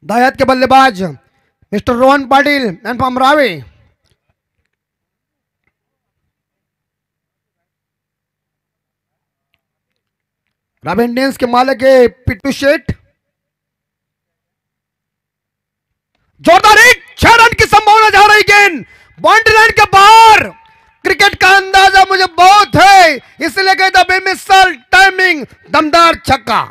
दायाद के बल्लेबाज mister Rohan Patil and from Rawe. Rawe Indians के मालिक है पिट्टू शेठ। जोरदार हिट, 6 रन की संभावना जा रही, गेंद बाउंड्री लाइन के बाहर। क्रिकेट का अंदाजा मुझे बहुत है, इसलिए कहता बेमिसाल टाइमिंग, दमदार छक्का।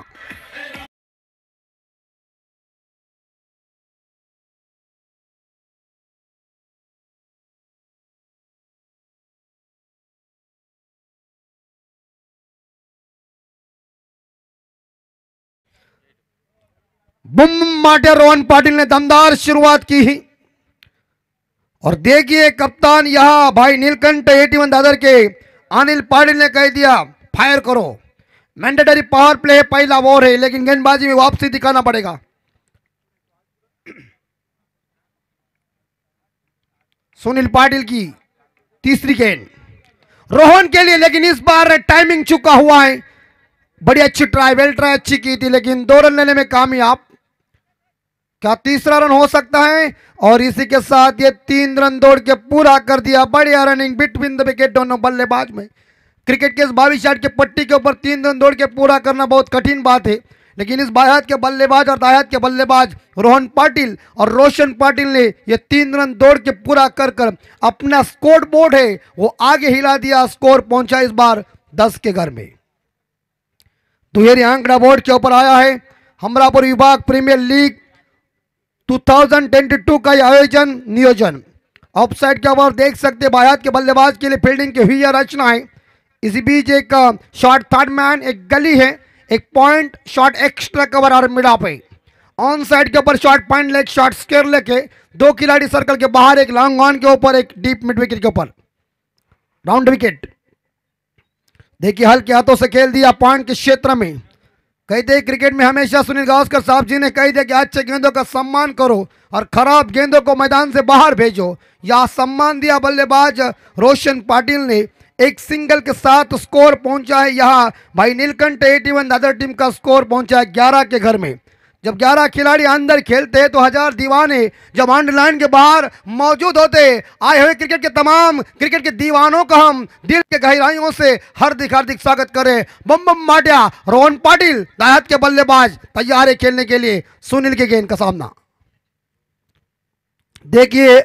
बुम माटे रोहन पाटिल ने दमदार शुरुआत की ही। और देखिए कप्तान यहां भाई नीलकंठ 81 दादर के अनिल पाटिल ने कह दिया फायर करो। मैंडेटरी पावर प्ले पहला ओवर है, लेकिन गेंदबाजी में वापसी दिखाना पड़ेगा। सुनील पाटिल की तीसरी गेंद रोहन के लिए, लेकिन इस बार टाइमिंग चुका हुआ है। बड़ी अच्छी ट्राई, वेल ट्राई अच्छी की थी, लेकिन 2 रन लेने में कामयाब। क्या तीसरा रन हो सकता है? और इसी के साथ ये 3 रन दौड़ के पूरा कर दिया। बढ़िया रनिंग बिटवीन द विकेट दोनों बल्लेबाज में। क्रिकेट के इस 22 शॉट के पट्टी के ऊपर 3 रन दौड़ के पूरा करना बहुत कठिन बात है, लेकिन इस बाएं हाथ के बल्लेबाज और दाएं हाथ के बल्लेबाज रोहन पाटिल और रोशन पाटिल ने ये 3 रन दौड़ के पूरा कर कर अपना स्कोर बोर्ड है वो आगे हिला दिया। स्कोर पहुंचा इस बार 10 के घर में। दुहेरी आंकड़ा बोर्ड के ऊपर आया है। हमरापुर विभाग प्रीमियर लीग 2022 का आयोजन नियोजन। ऑफसाइड के ऊपर देख सकते बाएं हाथ के बल्लेबाज के लिए फील्डिंग की हुई रचना है। इसी बीच एक शॉट थर्ड मैन, एक गली है, एक पॉइंट शॉट एक्स्ट्रा कवर और मिड ऑफ है। ऑन साइड के ऊपर shot point leg shot square लेके 2 खिलाड़ी सर्कल के बाहर, एक लॉन्ग ऑन के ऊपर, एक डीप मिड विकेट के ऊपर राउंड विकेट। देखिए हल्के हाथों से खेल दिया पॉइंट के क्षेत्र में। कहते हैं क्रिकेट में हमेशा सुनील गावस्कर साहब जी ने कही दिया कि अच्छे गेंदों का सम्मान करो और खराब गेंदों को मैदान से बाहर भेजो। यह सम्मान दिया बल्लेबाज रोशन पाटिल ने। एक सिंगल के साथ स्कोर पहुंचा है यहाँ भाई नीलकंठ 81 दादर टीम का स्कोर पहुंचा है 11 के घर में। जब 11 खिलाड़ी अंदर खेलते हैं तो 1000 दीवाने जब अंडरलाइन के बाहर मौजूद होते, आए हुए क्रिकेट के तमाम क्रिकेट के दीवानों का हम दिल के गहराइयों से हार्दिक हार्दिक स्वागत करें। बम बम माटिया रोहन पाटिल दायाद के बल्लेबाज तैयार है खेलने के लिए सुनील के गेंद का सामना। देखिए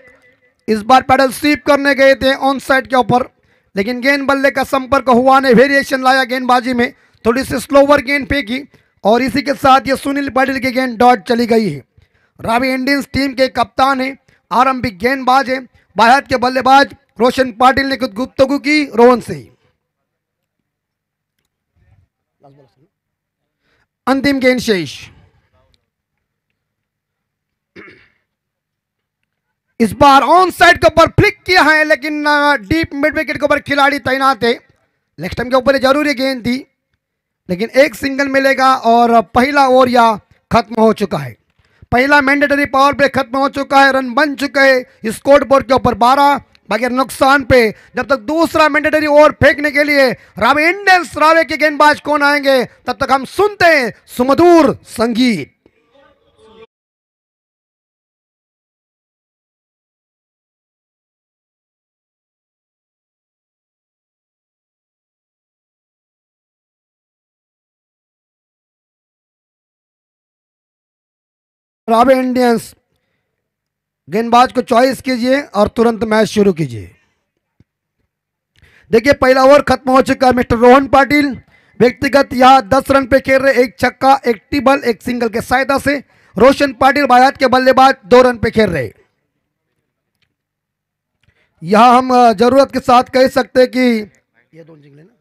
इस बार पैडल स्वीप करने गए थे ऑन साइड के ऊपर, लेकिन गेंद बल्ले का संपर्क हुआ ने वेरिएशन लाया गेंदबाजी में, थोड़ी सी स्लोवर गेंद फेंकी और इसी के साथ ये सुनील पाटिल की गेंद डॉट चली गई है। रावी इंडियंस टीम के कप्तान है, आरंभिक गेंदबाज है बाएं हाथ के बल्लेबाज रोशन पाटिल ने कुछ गुफ्तगू की रोहन से। अंतिम गेंद शेष। इस बार ऑन साइड के ऊपर फ्लिक किया है, लेकिन डीप मिड विकेट के ऊपर खिलाड़ी तैनात है। लेग स्टंप के ऊपर जरूरी गेंद थी, लेकिन एक सिंगल मिलेगा और पहला ओवर या खत्म हो चुका है। पहला मैंडेटरी पावर प्ले खत्म हो चुका है, रन बन चुके हैं स्कोर बोर्ड के ऊपर 12 बगैर नुकसान पे। जब तक दूसरा मैंडेटरी ओवर फेंकने के लिए रावे इंडियंस रावे के गेंदबाज कौन आएंगे, तब तक हम सुनते हैं सुमधुर संगीत। रावे इंडियंस गेंदबाज को चॉइस कीजिए और तुरंत मैच शुरू कीजिए। देखिए पहला ओवर खत्म हो चुका है। मिस्टर रोहन पाटिल व्यक्तिगत यहां 10 रन पे खेल रहे, एक छक्का, एक टिबल, एक सिंगल के सहायता से। रोशन पाटिल बाएं हाथ के बल्लेबाज 2 रन पे खेल रहे। यहां हम जरूरत के साथ कह सकते हैं कि ये दोनों जिंगले ना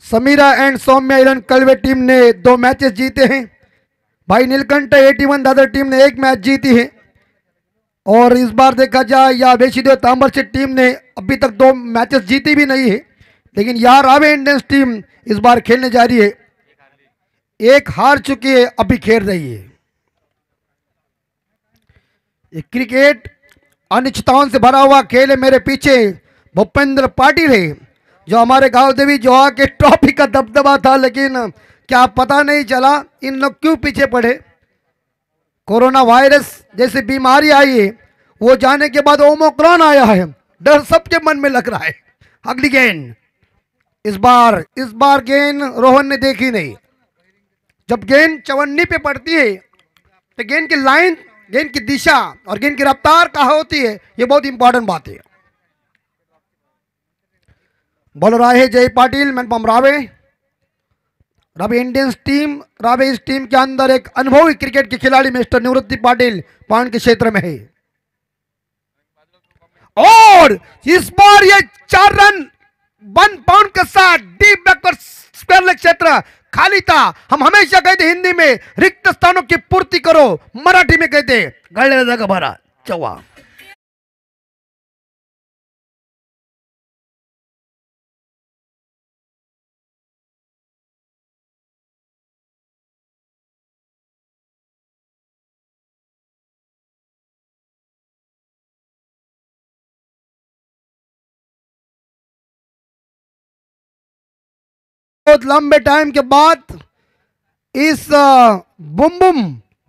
समीरा एंड सौम्या इलन कलवे टीम ने 2 मैचेस जीते हैं। भाई नीलकंठ 81 दादर टीम ने 1 मैच जीती है। और इस बार देखा जाए या वेशीदेव तांबरचेट टीम ने अभी तक 2 मैचेस जीती भी नहीं है, लेकिन यहाँ रावे इंडियंस टीम इस बार खेलने जा रही है। 1 हार चुकी है, अभी खेल रही है। ये क्रिकेट अनिश्चितताओं से भरा हुआ खेल है। मेरे पीछे भूपेंद्र पाटिल है, जो हमारे गांव देवी जोहा के ट्रॉफी का दबदबा था, लेकिन क्या पता नहीं चला इन लोग क्यों पीछे पड़े। कोरोना वायरस जैसे बीमारी आई है, वो जाने के बाद ओमिक्रॉन आया है, डर सबके मन में लग रहा है। अगली गेंद इस बार गेंद रोहन ने देखी नहीं। जब गेंद चवन्नी पे पड़ती है तो गेंद की लाइन, गेंद की दिशा और गेंद की रफ्तार कहाँ होती है, ये बहुत इंपॉर्टेंट बात है। बॉलर आए हैं जय पाटिल, मैनपम रावे। रावे इंडियंस टीम, रावे इस टीम के अंदर एक अनुभवी क्रिकेट के खिलाड़ी मिस्टर निवृत्ति पाटिल पॉइंट के क्षेत्र में है। और इस बार ये 4 रन 1 पाउंड के साथ डीप बैकवर्ड स्क्वायर लेग क्षेत्र खाली था। हम हमेशा कहते हिंदी में रिक्त स्थानों की पूर्ति करो, मराठी में कहते गले जगह भरा चौवा। बहुत लंबे टाइम के बाद इस बुम बुम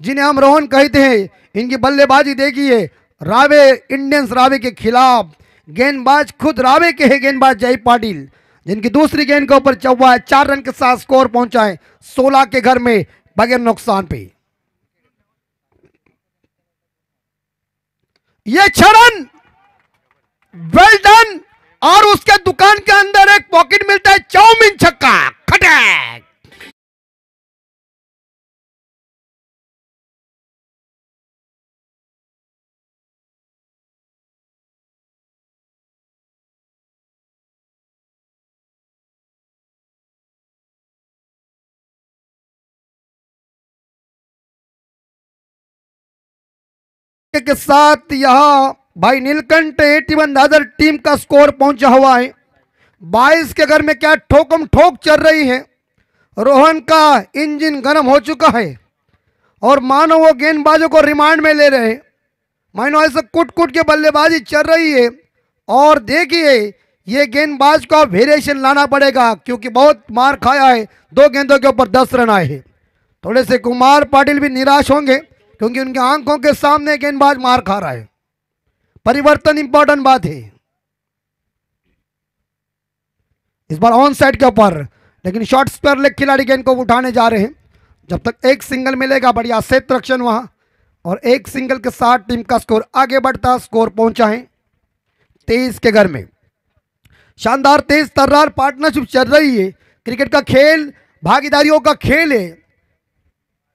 जिन्हें हम रोहन कहते हैं, इनकी बल्लेबाजी देखिए। रावे इंडियंस रावे के खिलाफ गेंदबाज खुद रावे के हैं, गेंदबाज जय पाटिल, जिनकी दूसरी गेंद के ऊपर चौवा है। 4 रन के साथ स्कोर पहुंचा है 16 के घर में बगैर नुकसान पे। ये 6 रन वेल डन। और उसके दुकान के अंदर एक पॉकेट मिलता है, चाउमीन छक्का खटैक। के साथ यहां भाई नीलकंठ 81 दादर टीम का स्कोर पहुंचा हुआ है 22 के घर में। क्या ठोकम ठोक चल रही है, रोहन का इंजन गर्म हो चुका है और मानो वो गेंदबाजों को रिमांड में ले रहे हैं। मानो ऐसे कुट कुट के बल्लेबाजी चल रही है। और देखिए ये गेंदबाज को वेरिएशन लाना पड़ेगा क्योंकि बहुत मार खाया है, 2 गेंदों के ऊपर 10 रन आए हैं। थोड़े से कुमार पाटिल भी निराश होंगे क्योंकि उनकी आंखों के सामने गेंदबाज मार खा रहा है। परिवर्तन इंपॉर्टेंट बात है। इस बार ऑन साइड के ऊपर, लेकिन शॉर्ट स्क्वायर लेग खिलाड़ी गेंद को उठाने जा रहे हैं। जब तक एक सिंगल मिलेगा बढ़िया सेट रक्षण वहां, और एक सिंगल के साथ टीम का स्कोर आगे बढ़ता, स्कोर पहुंचा है 23 के घर में। शानदार तेज तर्रार पार्टनरशिप चल रही है। क्रिकेट का खेल भागीदारियों का खेल है।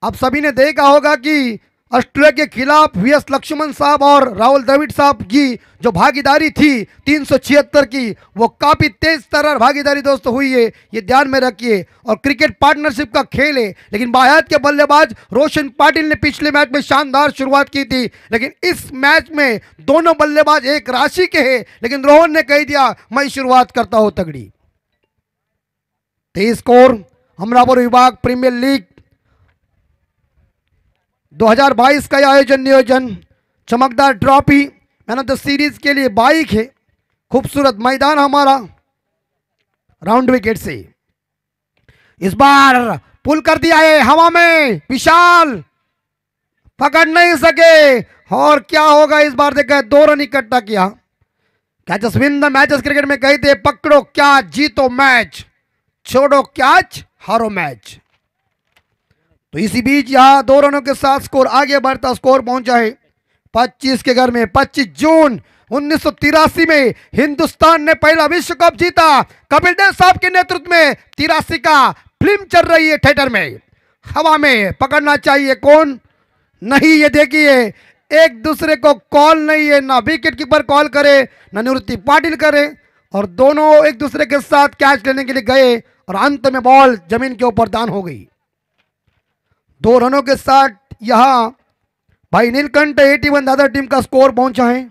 आप सभी ने देखा होगा कि ऑस्ट्रेलिया के खिलाफ वीएस लक्ष्मण साहब और राहुल द्रविड़ साहब की जो भागीदारी थी 376 की, वो काफी तेज तर्रार भागीदारी दोस्तों हुई है, ये ध्यान में रखिए। और क्रिकेट पार्टनरशिप का खेल है। लेकिन बाहर के बल्लेबाज रोशन पाटिल ने पिछले मैच में शानदार शुरुआत की थी, लेकिन इस मैच में दोनों बल्लेबाज एक राशि के हैं। लेकिन रोहन ने कह दिया मैं शुरुआत करता हूं तगड़ी। 23 स्कोर अमरापुर विभाग प्रीमियर लीग 2022 का आयोजन नियोजन चमकदार trophy man of the series के लिए बाइक है। खूबसूरत मैदान हमारा राउंड विकेट से इस बार पुल कर दिया है हवा में, विशाल पकड़ नहीं सके। और क्या होगा इस बार, देखा 2 रन इकट्ठा किया। Catches win the matches cricket में कहते पकड़ो कैच जीतो मैच, छोड़ो कैच हारो मैच। तो इसी बीच यहां 2 रनों के साथ स्कोर आगे बढ़ता, स्कोर पहुंचा है 25 के घर में। 25 जून 1983 में हिंदुस्तान ने पहला विश्व कप जीता। कपिल देव साहब के नेतृत्व में 83 का फिल्म चल रही है थिएटर में। हवा में पकड़ना चाहिए कौन नहीं, ये देखिए एक दूसरे को कॉल नहीं है, ना विकेट कीपर कॉल करे ना निवृत्ति पाटिल करे, और दोनों एक दूसरे के साथ कैच लेने के लिए गए और अंत में बॉल जमीन के ऊपर दान हो गई। 2 रनों के साथ यहां भाई नीलकंठ 81 दादर टीम का स्कोर पहुंचा है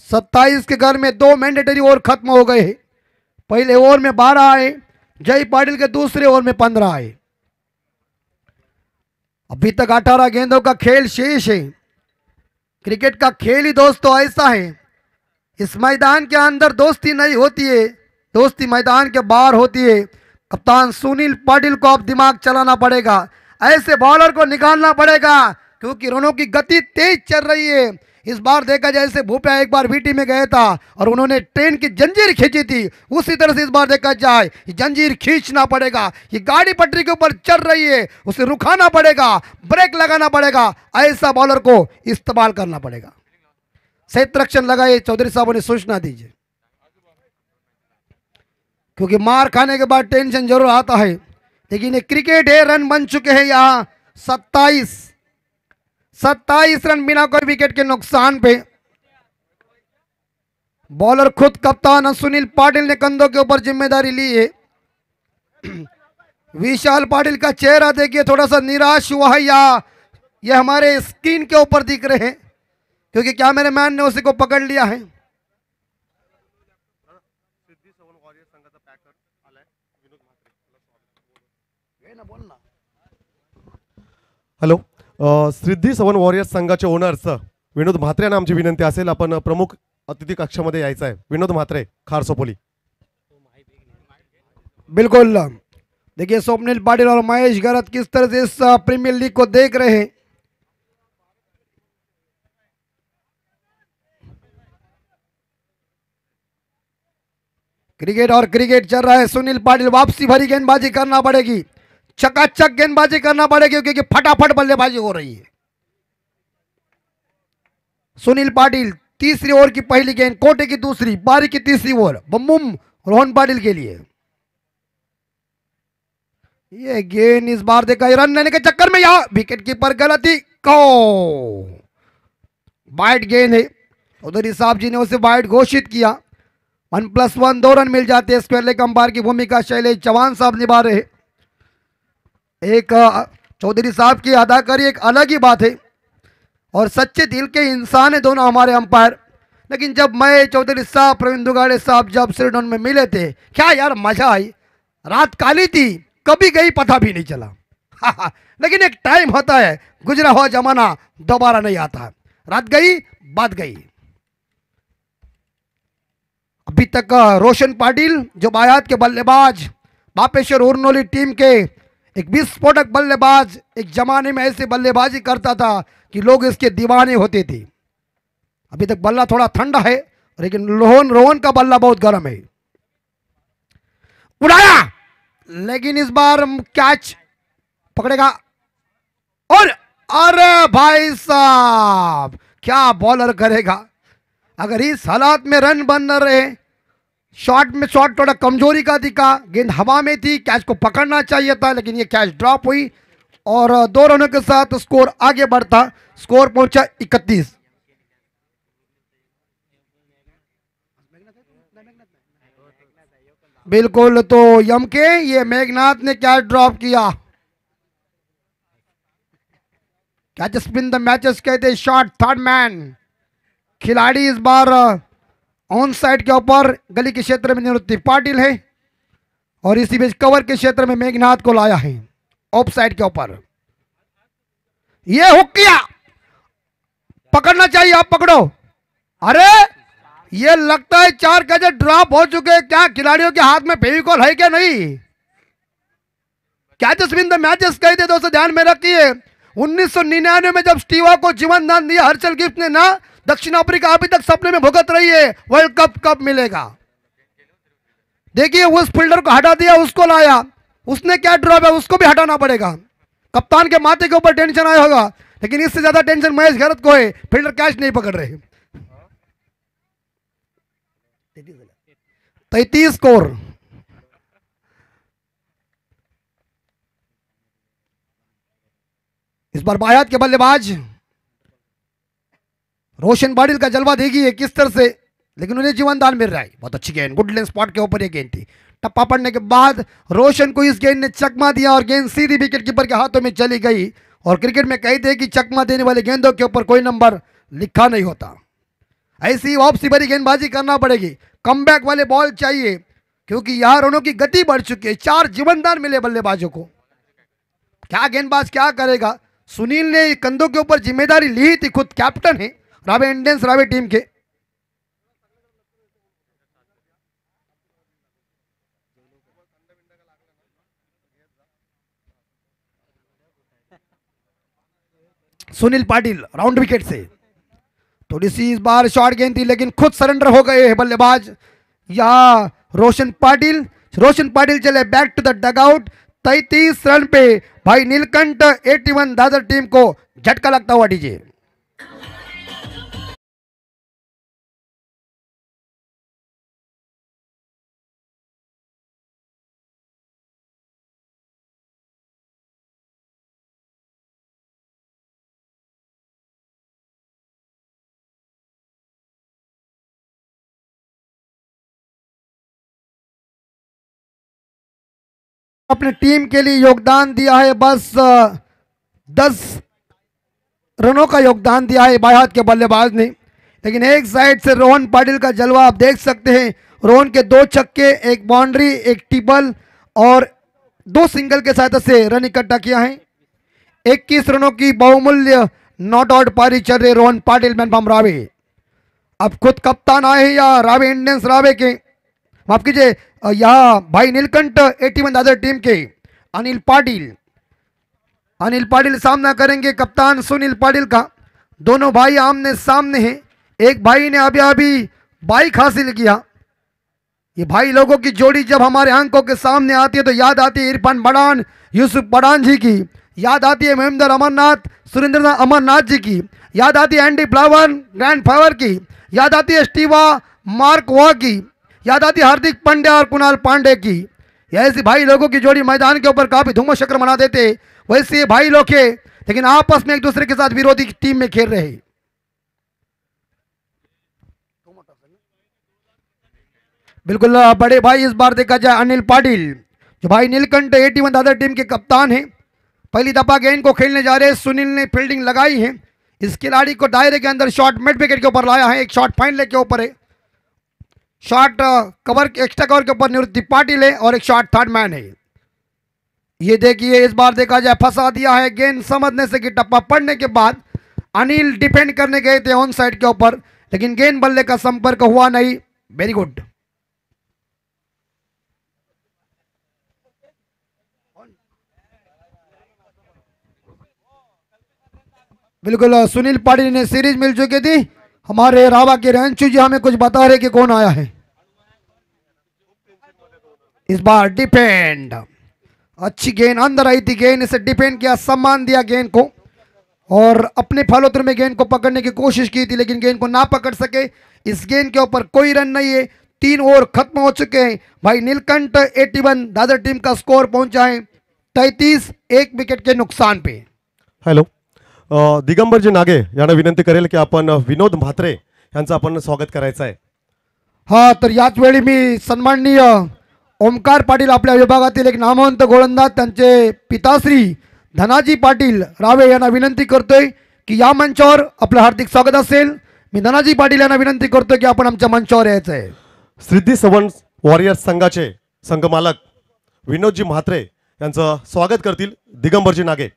27 के घर में। 2 मैंडेटरी ओवर खत्म हो गए। पहले ओवर में 12 आए, जय पाटिल के दूसरे ओवर में 15 आए। अभी तक 18 गेंदों का खेल शेष है। क्रिकेट का खेल ही दोस्तों ऐसा है, इस मैदान के अंदर दोस्ती नहीं होती है, दोस्ती मैदान के बाहर होती है। कप्तान सुनील पाटिल को अब दिमाग चलाना पड़ेगा, ऐसे बॉलर को निकालना पड़ेगा क्योंकि रनों की गति तेज चल रही है। इस बार देखा जाए जैसे भूपिया एक बार वीटी में गया था और उन्होंने ट्रेन की जंजीर खींची थी, उसी तरह से इस बार देखा जाए ये जंजीर खींचना पड़ेगा। ये गाड़ी पटरी के ऊपर चल रही है, उसे रुकाना पड़ेगा, ब्रेक लगाना पड़ेगा, ऐसा बॉलर को इस्तेमाल करना पड़ेगा। क्षेत्र रक्षण लगाए चौधरी साहब ने सूचना दीजिए, क्योंकि मार खाने के बाद टेंशन जरूर आता है, लेकिन ये क्रिकेट है। रन बन चुके हैं यहाँ 27 रन बिना कोई विकेट के नुकसान पे। बॉलर खुद कप्तान सुनील पाटिल ने कंधों के ऊपर जिम्मेदारी ली है। विशाल पाटिल का चेहरा देखिए थोड़ा सा निराश हुआ है, या ये हमारे स्क्रीन के ऊपर दिख रहे हैं क्योंकि कैमरामैन ने उसी को पकड़ लिया है। हॅलो, सिद्धी 7 वॉरियर्स संघाचे ओनर्स विनोद म्हात्रे यांना आमची विनंती असेल, आपण प्रमुख अतिथी कक्षामध्ये यायचं आहे। विनोद म्हात्रे, खारसोपोली। बिल्कुल, देखिए स्वप्निल पाटिल और महेश गरत किस तरह से इस प्रीमियर लीग को देख रहे हैं। क्रिकेट और क्रिकेट चल रहा है। सुनील पाटिल वापसी भरी गेंदबाजी करना पड़ेगी, चकाचक गेंदबाजी करना पड़ेगी क्योंकि फटाफट बल्लेबाजी हो रही है। सुनील पाटिल तीसरी ओवर की पहली गेंद, कोटे की दूसरी, बारी की तीसरी ओवर, बम्बुम रोहन पाटिल के लिए। ये गेंद इस बार देखा रन लेने के चक्कर में यहां विकेट कीपर गलती को वाइड गेंद है, चौधरी साहब जी ने उसे वाइड घोषित किया। 1+1 2 रन मिल जाते हैं। स्क्वायर लेग अंपायर की भूमिका शैलेश चौहान साहब निभा रहे। एक चौधरी साहब की अदाकारी एक अलग ही बात है और सच्चे दिल के इंसान है दोनों हमारे अंपायर। लेकिन जब मैं चौधरी साहब, प्रवीण दुगाड़े साहब जब सिरडोन में मिले थे, क्या यार मजा आई। रात काली थी, कभी गई पता भी नहीं चला। लेकिन एक टाइम होता है, गुजरा हुआ जमाना दोबारा नहीं आता। रात गई बात गई। अभी तक रोशन पाटिल जो बायात के बल्लेबाज, बापेश्वर उर्नोली टीम के एक विस्फोटक बल्लेबाज, एक जमाने में ऐसे बल्लेबाजी करता था कि लोग इसके दीवाने होते थे। अभी तक बल्ला थोड़ा ठंडा है, लेकिन रोहन का बल्ला बहुत गर्म है। उड़ाया, लेकिन इस बार कैच पकड़ेगा और अरे भाई साहब क्या बॉलर करेगा। अगर इस हालात में रन बन न रहे, शॉट थोड़ा कमजोरी का दिखा, गेंद हवा में थी, कैच को पकड़ना चाहिए था, लेकिन ये कैच ड्रॉप हुई और 2 रनों के साथ स्कोर आगे बढ़ता। स्कोर पहुंचा 31। बिल्कुल, तो यम के ये मेघनाथ ने कैच ड्रॉप किया। कैच स्पिन द मैचेस कहते, शॉट थर्ड मैन। खिलाड़ी इस बार ऑन साइड के ऊपर गली के क्षेत्र में निवृत्ति पाटिल है और इसी बीच कवर के क्षेत्र में मेघनाथ को लाया है ऑफ साइड के ऊपर। ये हुक किया, पकड़ना चाहिए, आप पकड़ो। अरे ये लगता है 4 गज ड्रॉप हो चुके हैं। क्या खिलाड़ियों के हाथ में फेविकॉल है क्या नहीं? कैचेस विन द मैचेस कहते, दोस्तों ध्यान में रखिए। 1999 में जब स्टीवा को जीवन दान दिया हर्षल गिफ्ट ने ना, दक्षिण अफ्रीका अभी तक सपने में भुगत रही है वर्ल्ड कप कब मिलेगा। देखिए उस फील्डर को हटा दिया, उसको लाया, उसने क्या ड्रॉप है उसको भी हटाना पड़ेगा। कप्तान के माथे के ऊपर टेंशन आया होगा, लेकिन इससे ज्यादा टेंशन महेश गरत को है, फील्डर कैच नहीं पकड़ रहे। 33 स्कोर। इस बार बायात के बल्लेबाज रोशन पाटिल का जलवा देखिए किस तरह से, लेकिन उन्हें जीवन दान मिल रहा है। बहुत अच्छी गेंद, गुड लेंथ स्पॉट के ऊपर ये गेंद थी। टप्पा पड़ने के बाद रोशन को इस गेंद ने चकमा दिया और गेंद सीधी विकेट कीपर के हाथों में चली गई। और क्रिकेट में कहते हैं कि चकमा देने वाले गेंदों के ऊपर कोई नंबर लिखा नहीं होता। ऐसी वापसी भरी गेंदबाजी करना पड़ेगी, कमबैक वाले बॉल चाहिए, क्योंकि यहाँ रनों की गति बढ़ चुकी है। 4 जीवनदान मिले बल्लेबाजों को। क्या गेंदबाज क्या करेगा। सुनील ने कंधों के ऊपर जिम्मेदारी ली थी, खुद कैप्टन है रावे इंडियंस रावे टीम के। सुनील पाटिल राउंड विकेट से। थोड़ी सी इस बार शॉर्ट गेंद थी लेकिन खुद सरेंडर हो गए हैं बल्लेबाज या रोशन पाटिल। रोशन पाटिल चले back to the dugout. 33 run पे भाई नीलकंठ 81 दादर टीम को झटका लगता हुआ डीजे। अपने टीम के लिए योगदान दिया है, बस 10 रनों का योगदान दिया है बाएं हाथ के बल्लेबाज ने। लेकिन एक साइड से रोहन पाटिल का जलवा आप देख सकते हैं। रोहन के 2 छक्के, 1 बाउंड्री, 1 ट्रिपल और 2 सिंगल के सहायता से रन इकट्ठा किया है। 21 रनों की बहुमूल्य नॉट आउट पारी चल रहे रोहन पाटिल मैन फ्रॉम रावे। अब खुद कप्तान आए हैं या रावे इंडियंस रावे के, माफ कीजिए, यहाँ भाई नीलकंठ 81 दादर टीम के अनिल पाटिल। अनिल पाटिल सामना करेंगे कप्तान सुनील पाटिल का। दोनों भाई आमने सामने हैं। एक भाई ने अभी अभी बाइक हासिल किया। ये भाई लोगों की जोड़ी जब हमारे आंखों के सामने आती है तो याद आती है इरफान पठान, यूसुफ पठान जी की, याद आती है महेंद्र अमरनाथ, सुरेंद्र अमरनाथ जी की, याद आती है एंडी फ्लावर, ग्रैंड फ्लावर की, याद आती है स्टीवा मार्क वा की, याद आती है हार्दिक पांड्या और कुणाल पांडे की। ऐसे भाई लोगों की जोड़ी मैदान के ऊपर काफी धूम शक्र मना देते। वैसे भाई लोग थे लेकिन आपस में एक दूसरे के साथ विरोधी टीम में खेल रहे। बिल्कुल बड़े भाई इस बार देखा जाए अनिल पाटिल जो भाई नीलकंठ 81 दादर टीम के कप्तान हैं, पहली दफा गेंद को खेलने जा रहे हैं। सुनील ने फील्डिंग लगाई है। इस खिलाड़ी को दायरे के अंदर शॉट मिड विकेट के ऊपर लाया है। एक शॉट फाइन लेग के ऊपर है, शॉट कवर एक्स्ट्रा कवर के ऊपर निवृत्ति पाटिल है और एक शॉट थर्ड मैन है। ये देखिए इस बार देखा जाए फंसा दिया है गेंद समझने से कि टप्पा पड़ने के बाद अनिल डिफेंड करने गए थे ऑन साइड के ऊपर लेकिन गेंद बल्ले का संपर्क हुआ नहीं। Very good. बिल्कुल सुनील पाटिल ने सीरीज मिल चुकी थी। हमारे रावा के रंचू जी हमें कुछ बता रहे कि कौन आया है। इस बार डिफेंड, अच्छी गेंद अंदर आई थी, गेंद इसे डिफेंड किया, सम्मान दिया गेंद को और अपने फॉलोथ्रू में गेंद को पकड़ने की कोशिश की थी लेकिन गेंद को ना पकड़ सके। इस गेंद के ऊपर कोई रन नहीं है। 3 ओवर खत्म हो चुके हैं। भाई नीलकंठ 81 दादर टीम का स्कोर पहुंचा है 33, 1 विकेट के नुकसान पे। हॅलो, दिगंबरजी नागे यांना विनंती करेल की आपण विनोद म्हात्रे यांचं आपण स्वागत करायचं आहे। हा, तर याच वेळी मी सन्माननीय ओमकार पाटील आपल्या विभागातील एक नामवंत गोलंदाज त्यांचे पिताश्री धनाजी पाटील रावे यांना विनंती करतोय की या मंचावर आपलं हार्दिक स्वागत असेल। मी धनाजी पाटील यांना विनंती करतोय की आपण आमच्या मंचावर यायचं आहे। सिद्धी सवन वॉरियर्स संघाचे संघमालक विनोदजी म्हात्रे यांचं स्वागत करतील दिगंबरजी Nage.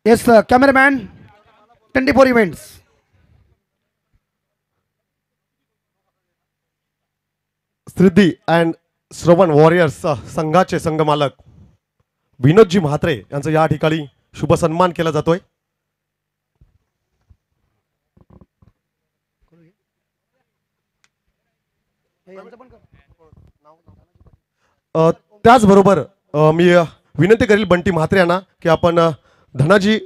Yes cameraman 24 events. Siddhi and Shravan warriors संघाचे संघमालक विनोदजी म्हात्रे यांचा या ठिकाणी शुभ सन्मान केला जातोय। त्याचबरोबर मी विनंती करेल बंटी म्हात्रे यांना की आपण धनाजी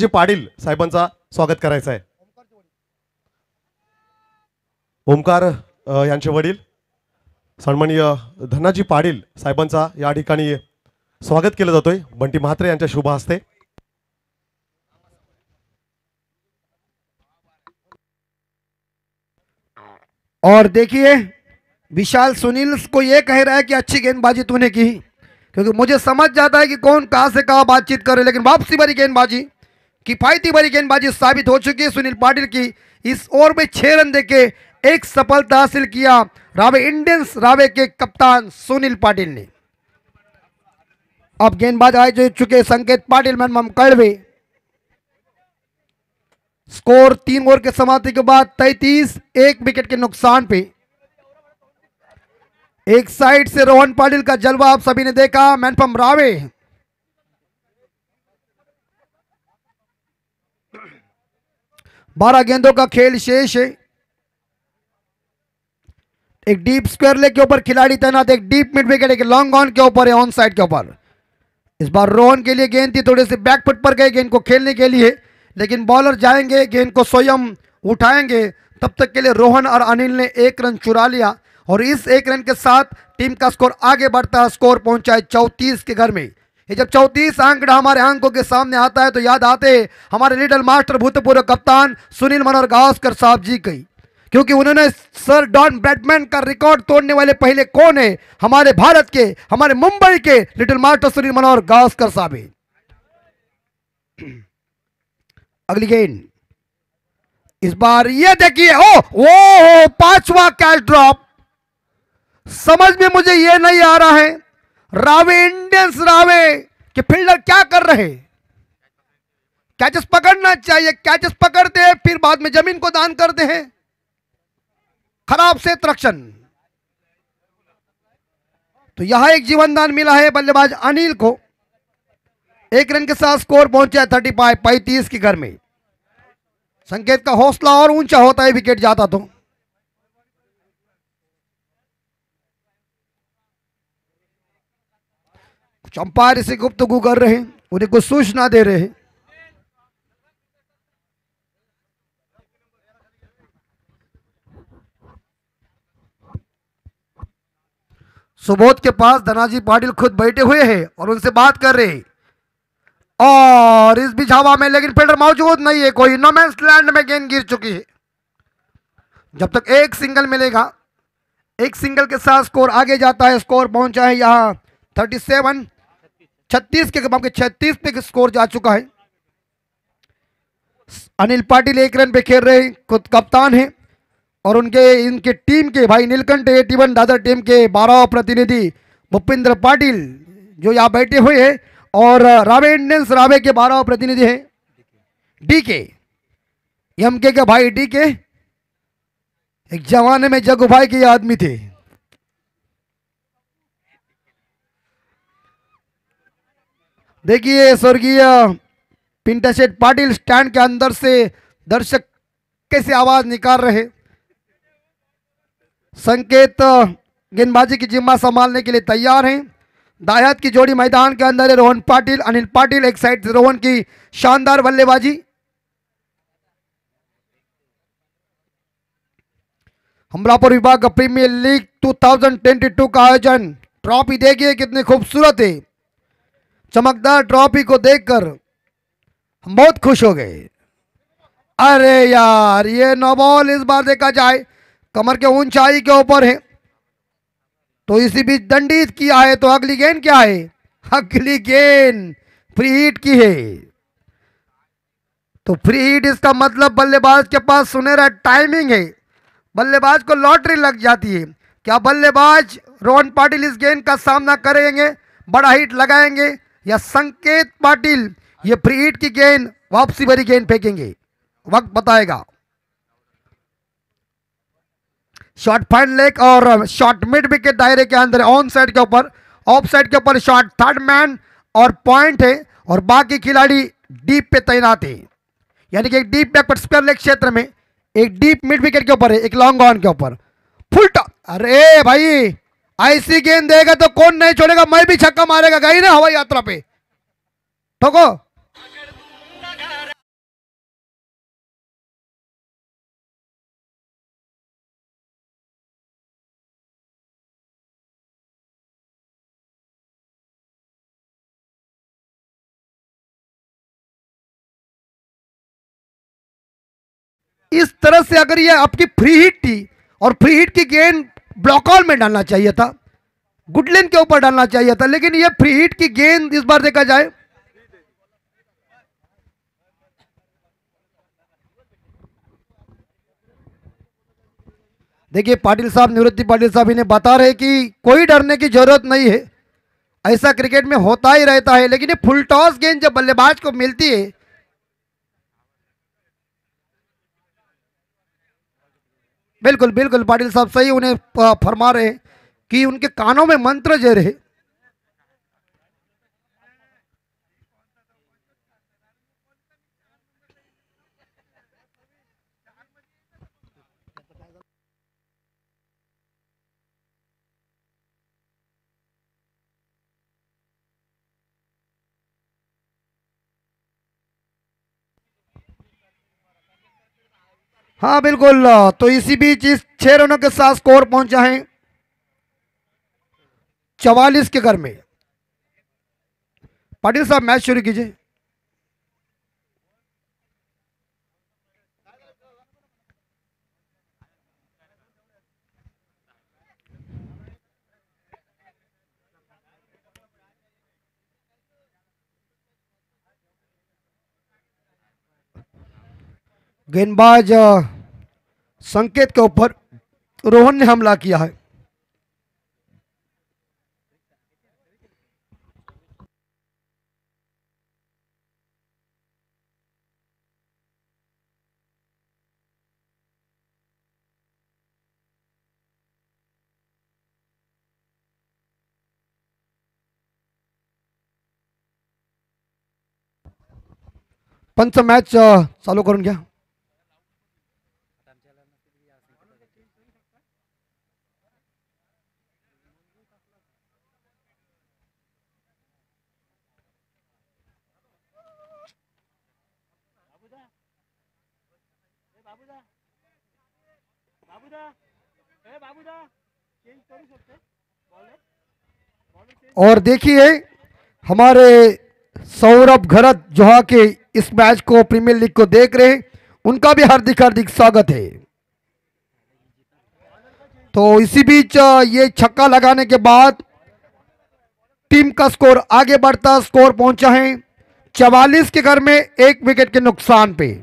पाटील साहेबांचा स्वागत करायचं आहे। ओमकार यांचे वडील सन्माननीय धनाजी पाटील साहेबांचा या ठिकाणी स्वागत केलं जातोय बंटी म्हात्रे यांच्या शुभ हस्ते। और देखिए विशाल सुनील को ये कह रहा है कि अच्छी गेंदबाजी तूने की, क्योंकि मुझे समझ जाता है कि कौन कहां से कहां बातचीत करे, लेकिन वापसी भरी गेंदबाजी, किफायती भरी गेंदबाजी साबित हो चुकी है सुनील पाटिल की। इस ओवर में 6 रन देके एक सफलता हासिल किया रावे इंडियंस रावे के कप्तान सुनील पाटिल ने। अब गेंदबाज आए जो चुके संकेत पाटिल मैन कड़वे। स्कोर 3 ओवर के समाप्ति के बाद 33, 1 विकेट के नुकसान पे। एक साइड से रोहन पाटिल का जलवा आप सभी ने देखा, मैन फ्रॉम रावे। 12 गेंदों का खेल शेष है। एक डीप स्क्वायर लेग के ऊपर खिलाड़ी तैनात, एक डीप मिड विकेट, एक लॉन्ग ऑन के ऊपर है, ऑन साइड के ऊपर। इस बार रोहन के लिए गेंद थी, थोड़े से बैकफुट पर गए गेंद को खेलने के लिए, लेकिन बॉलर जाएंगे गेंद को स्वयं उठाएंगे। तब तक के लिए रोहन और अनिल ने 1 रन चुरा लिया और इस 1 रन के साथ टीम का स्कोर आगे बढ़ता है। स्कोर पहुंचा है 34 के घर में। ये जब 34 आंकड़ा हमारे आंखों के सामने आता है तो याद आते हमारे लिटिल मास्टर भूतपूर्व कप्तान सुनील मनोहर गावस्कर साहब जी की, क्योंकि उन्होंने सर डॉन ब्रैडमैन का रिकॉर्ड तोड़ने वाले पहले कौन है? हमारे भारत के, हमारे मुंबई के लिटिल मास्टर सुनील मनोहर गावस्कर साहब है। अगली गेंद इस बार ये देखिए, ओ 5वां कैच ड्रॉप। समझ में मुझे ये नहीं आ रहा है रावे, इंडियंस रावे के फील्डर क्या कर रहे? कैचेस पकड़ना चाहिए, कैचेस पकड़ते हैं फिर बाद में जमीन को दान करते हैं। खराब से रक्षण। तो यहां एक जीवन दान मिला है बल्लेबाज अनिल को। 1 रन के साथ स्कोर पहुंचा है 35 के घर में। संकेत का हौसला और ऊंचा होता है विकेट जाता तो। कुछ अंपायर इसे गुफ्तगू कर रहे हैं, उन्हें कुछ सूचना दे रहे हैं। सुबोध के पास धनाजी पाटिल खुद बैठे हुए हैं और उनसे बात कर रहे हैं। और इस बीच हवा में लेकिन फील्डर मौजूद नहीं है, कोई नो मैंस लैंड में गेंद गिर चुकी है। जब तक एक सिंगल मिलेगा, एक सिंगल के साथ स्कोर आगे जाता है। स्कोर पहुंचा है यहां 36 के 36 पे स्कोर जा चुका है। अनिल पाटिल 1 रन पे खेल रहे हैं, खुद कप्तान है और इनके टीम के भाई नीलकंठ 81 दादर टीम के 12 प्रतिनिधि भूपिंद्र पाटिल जो यहाँ बैठे हुए हैं और रावे इंडियंस रावे के 12 प्रतिनिधि हैं डीके, एमके के भाई डीके। एक जमाने में जगू भाई के आदमी थे। देखिए स्वर्गीय पिंटा सेठ पाटिल स्टैंड के अंदर से दर्शक कैसे आवाज निकाल रहे। संकेत गेंदबाजी की जिम्मा संभालने के लिए तैयार हैं। दायात की जोड़ी मैदान के अंदर है, रोहन पाटिल अनिल पाटिल एक साइड से। रोहन की शानदार बल्लेबाजी। हमलापुर विभाग का प्रीमियर लीग 2022 का आयोजन। ट्रॉफी देखिए कितनी खूबसूरत है। चमकदार ट्रॉफी को देखकर हम बहुत खुश हो गए। अरे यार ये नो बॉल इस बार देखा जाए कमर के ऊंचाई के ऊपर है तो इसी बीच दंडित किया है। तो अगली गेंद क्या है? अगली गेंद फ्री हिट की है। तो फ्री हिट इसका मतलब बल्लेबाज के पास सुनहरा टाइमिंग है, बल्लेबाज को लॉटरी लग जाती है। क्या बल्लेबाज रोहन पाटिल इस गेंद का सामना करेंगे, बड़ा हिट लगाएंगे, या संकेत पाटिल ये फ्री हिट की गेंद वापसी भरी गेंद फेंकेंगे? वक्त बताएगा। शॉट फाइन लेग और शॉट मिड विकेट दायरे के अंदर, ऑन साइड के ऊपर, ऑफ साइड के ऊपर शॉट थर्ड मैन और पॉइंट है और बाकी खिलाड़ी डीप पे तैनात है। यानी कि एक डीप बैकवर्ड स्क्वायर लेग क्षेत्र में, एक डीप मिड विकेट के ऊपर है, एक लॉन्ग ऑन के ऊपर फुल टॉप। अरे भाई ऐसी गेंद देगा तो कौन नहीं छोड़ेगा, मैं भी छक्का मारेगा। गई ना हवाई यात्रा पे ठोको। इस तरह से अगर ये आपकी फ्री हिट थी और फ्री हिट की गेंद ब्लॉक ऑल में डालना चाहिए था, गुडलैंड के ऊपर डालना चाहिए था, लेकिन ये फ्री हिट की गेंद इस बार देखा जाए देखिए पाटिल साहब, निवृत्ति पाटिल साहब इन्हें बता रहे कि कोई डरने की जरूरत नहीं है, ऐसा क्रिकेट में होता ही रहता है। लेकिन ये फुल टॉस गेंद जब बल्लेबाज को मिलती है, बिल्कुल बिल्कुल पाटिल साहब सही उन्हें फरमा रहे हैं कि उनके कानों में मंत्र जे रहे। हाँ बिल्कुल। तो इसी बीच इस 6 रनों के साथ स्कोर पहुंचा है 44 के घर में। पाटिल साहब मैच शुरू कीजिए। गेंदबाज संकेत के ऊपर रोहन ने हमला किया है। पंच मैच चालू करून घ्या। और देखिए हमारे सौरभ घरत जो के इस मैच को प्रीमियर लीग को देख रहे हैं, उनका भी हार्दिक हार्दिक स्वागत है। तो इसी बीच ये छक्का लगाने के बाद टीम का स्कोर आगे बढ़ता, स्कोर पहुंचा है 44 के घर में 1 विकेट के नुकसान पे।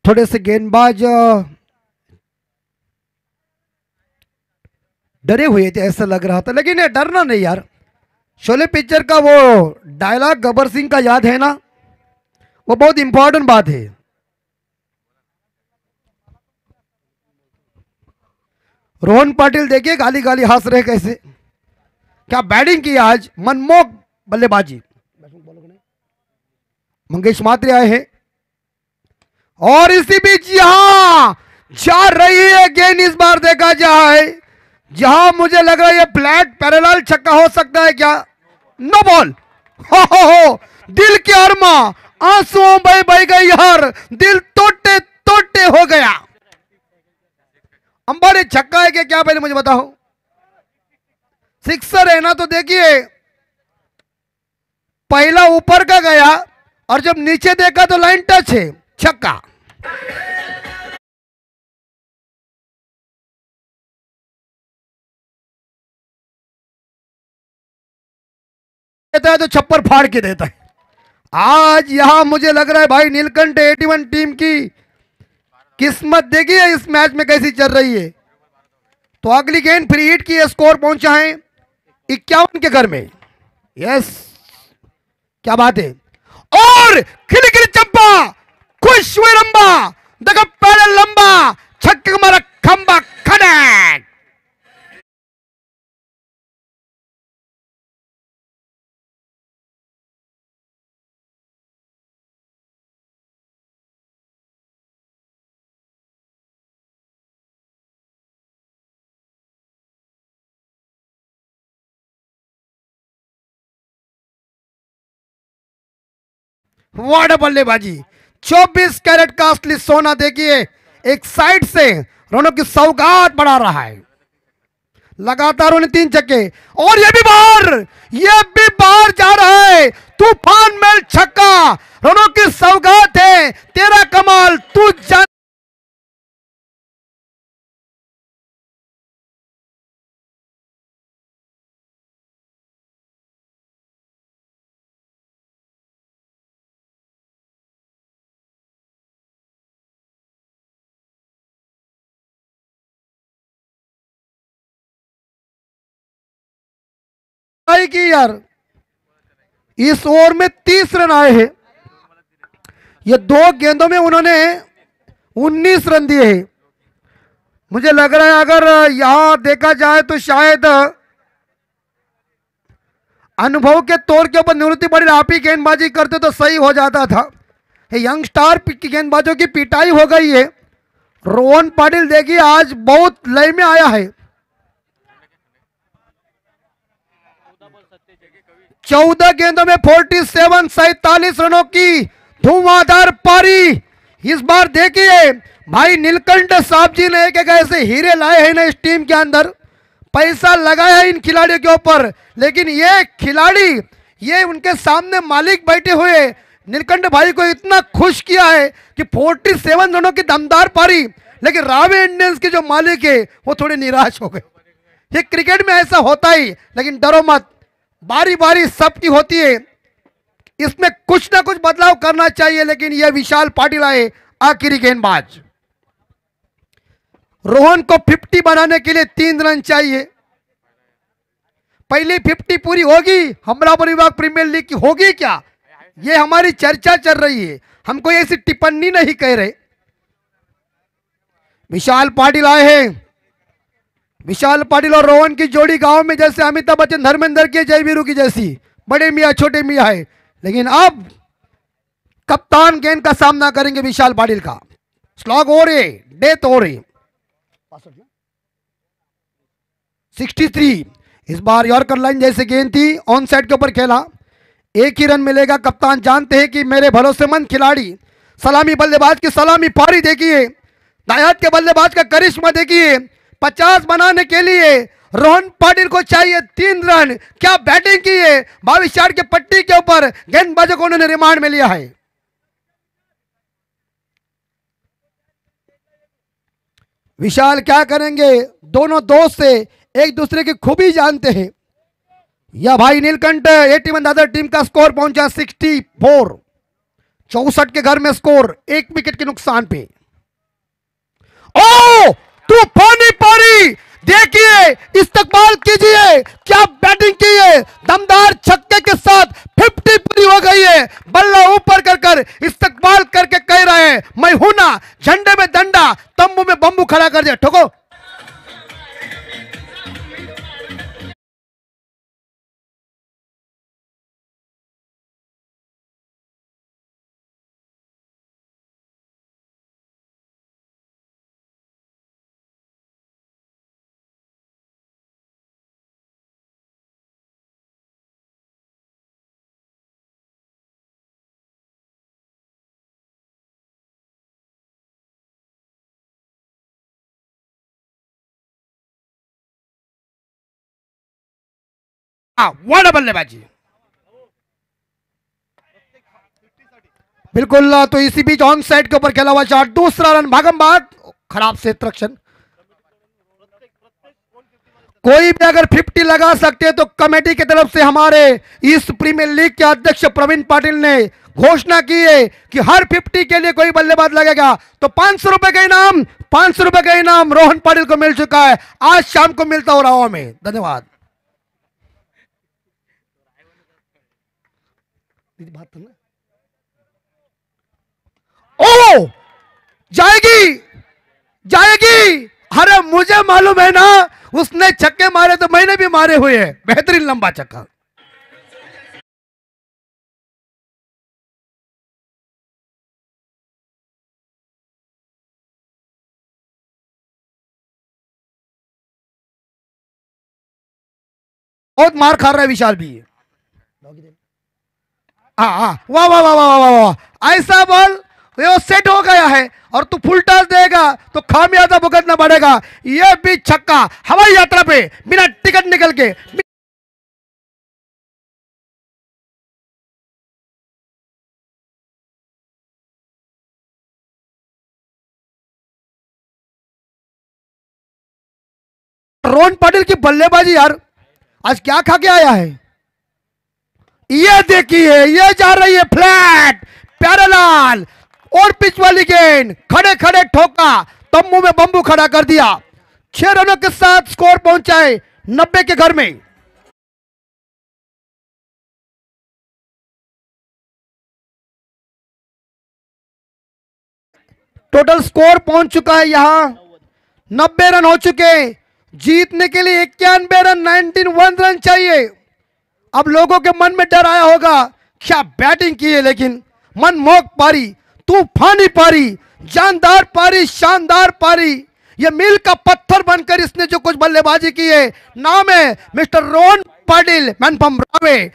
थोड़े से गेंदबाज डरे हुए थे, ऐसा लग रहा था, लेकिन ये डरना नहीं यार। शोले पिक्चर का वो डायलॉग गब्बर सिंह का याद है ना, वो बहुत इंपॉर्टेंट बात है। रोहन पाटिल देखिए गाली गाली हंस रहे कैसे, क्या बैटिंग की आज, मनमोहक बल्लेबाजी। मंगेश मात्रे आए हैं और इसी बीच यहां जा रही है गेंद। इस बार देखा जाए जहां मुझे लग रहा है ये फ्लैट पैरेलल छक्का हो सकता है क्या। No ball. हो दिल के अरमा आंसुओं बह बह गई यार, दिल टोटे टोटे हो गया। अंबारे छक्का है क्या पहले मुझे बताओ। सिक्सर है ना, तो देखिए पहला ऊपर का गया और जब नीचे देखा तो लाइन टच है, छक्का। देता है तो छप्पर फाड़ के देता है। आज यहां मुझे लग रहा है भाई नीलकंठ 81 टीम की किस्मत देखिए इस मैच में कैसी चल रही है। तो अगली गेंद फ्री हिट की, स्कोर पहुंचा है 51 के घर में। यस, क्या बात है। और खिलखिल चंपा, खुश हुए रंबा, देखो पहले लंबा छक्के मारा, खंबा खड़क। व्हाट अ बल्लेबाजी। 24 कैरेट का असली सोना देखिए, एक साइड से रोनो की सौगात बढ़ा रहा है। लगातार उन्हें 3 छक्के और ये भी बाहर जा रहा है। तूफान में छक्का, रोनो की सौगात है, तेरा कमाल तू जान। की यार इस ओवर में 30 रन आए हैं। ये 2 गेंदों में उन्होंने 19 रन दिए हैं। मुझे लग रहा है अगर यहां देखा जाए तो शायद अनुभव के तौर के ऊपर निवृत्ति पाटिल आप ही गेंदबाजी करते तो सही हो जाता था। यंग स्टार की गेंदबाजों की पिटाई हो गई है। रोहन पाटिल देखिए आज बहुत लय में आया है। 14 गेंदों में 47 रनों की धुआंधार पारी। इस बार देखिए भाई नीलकंठ साहब जी ने एक ऐसे हीरे लाए हैं ना इस टीम के अंदर, पैसा लगाया है इन खिलाड़ियों के ऊपर, लेकिन ये खिलाड़ी, ये उनके सामने मालिक बैठे हुए नीलकंठ भाई को इतना खुश किया है कि 47 रनों की दमदार पारी, लेकिन रावे इंडियंस के जो मालिक है वो थोड़े निराश हो गए। ये क्रिकेट में ऐसा होता ही, लेकिन डरो मत, बारी बारी सबकी होती है, इसमें कुछ ना कुछ बदलाव करना चाहिए। लेकिन यह विशाल पाटिल आए आखिरी गेंदबाज। रोहन को 50 बनाने के लिए 3 रन चाहिए। पहली 50 पूरी होगी हमलावर विभाग प्रीमियर लीग की, होगी क्या, ये हमारी चर्चा चल रही है, हम कोई ऐसी टिप्पणी नहीं कह रहे। विशाल पाटिल आए हैं। विशाल पाटिल और रोहन की जोड़ी गांव में जैसे अमिताभ बच्चन धर्मेंद्र के जयवीरू की जैसी, बड़े मियाँ छोटे मियाँ है, लेकिन अब कप्तान गेंद का सामना करेंगे विशाल पाटिल का। स्लॉग हो रहे, डेथ हो रही। 63 इस बार यॉर्कर लाइन जैसे गेंद थी, ऑन साइड के ऊपर खेला, एक ही रन मिलेगा। कप्तान जानते हैं कि मेरे भरोसेमंद खिलाड़ी, सलामी बल्लेबाज की सलामी पारी देखिए, दायाद के बल्लेबाज का करिश्मा देखिए। 50 बनाने के लिए रोहन पाटिल को चाहिए 3 रन। क्या बैटिंग की है, 22 यार्ड के पट्टी के ऊपर गेंदबाजों को उन्होंने रिमांड में लिया है। विशाल क्या करेंगे, दोनों दोस्त से एक दूसरे की खूबी जानते हैं। या भाई नीलकंठ 81 अदर टीम का स्कोर पहुंचा 64, 64 के घर में स्कोर, 1 विकेट के नुकसान पे। ओ तूफानी पारी देखिए, इस्तकबाल कीजिए, क्या बैटिंग की है, दमदार छक्के के साथ 50 पूरी हो गई है। बल्ला ऊपर कर कर इस्तकबाल करके कह रहे हैं मैं हूं ना, झंडे में डंडा, तंबू में बंबू खड़ा कर दिया। ठोको। वाह बल्लेबाजी, बिल्कुल। तो इसी बीच ऑन साइड के ऊपर खेला हुआ शॉट, दूसरा रन, भागम भाग, खराब क्षेत्ररक्षण। कोई भी अगर 50 लगा सकते हैं तो कमेटी की तरफ से हमारे इस प्रीमियर लीग के अध्यक्ष प्रवीण पाटिल ने घोषणा की है कि हर 50 के लिए कोई बल्लेबाज लगेगा तो 500 रुपए का इनाम, 500 रुपए का इनाम रोहन पाटिल को मिल चुका है, आज शाम को मिलता हो रहा में। धन्यवाद। ओ जाएगी, जाएगी, अरे मुझे मालूम है ना, उसने छक्के मारे तो मैंने भी मारे हुए हैं। बेहतरीन लंबा छक्का। बहुत मार खा रहा है विशाल भी। वाह वाह वाह वाह वाह वाह, ऐसा बॉल वो सेट हो गया है और तू फुल टॉस देगा तो खामियाजा भुगतना पड़ेगा। ये भी छक्का हवाई यात्रा पे बिना टिकट निकल के। रोहन पाटिल की बल्लेबाजी यार, आज क्या खा के आया है। ये देखिए, ये जा रही है फ्लैट, पैरेलल और पिच वाली गेंद, खड़े खड़े ठोका, तंबू में बंबू खड़ा कर दिया। 6 रनों के साथ स्कोर पहुंचाए 90 के घर में। टोटल स्कोर पहुंच चुका है यहां 90 रन हो चुके हैं। जीतने के लिए 91 रन 91 रन चाहिए। अब लोगों के मन में डर आया होगा, क्या बैटिंग की है, लेकिन मनमोहक पारी, तूफानी पारी, जानदार पारी, शानदार पारी, ये मील का पत्थर बनकर इसने जो कुछ बल्लेबाजी की है। नाम है mister Rohan Patil, man from Rawe.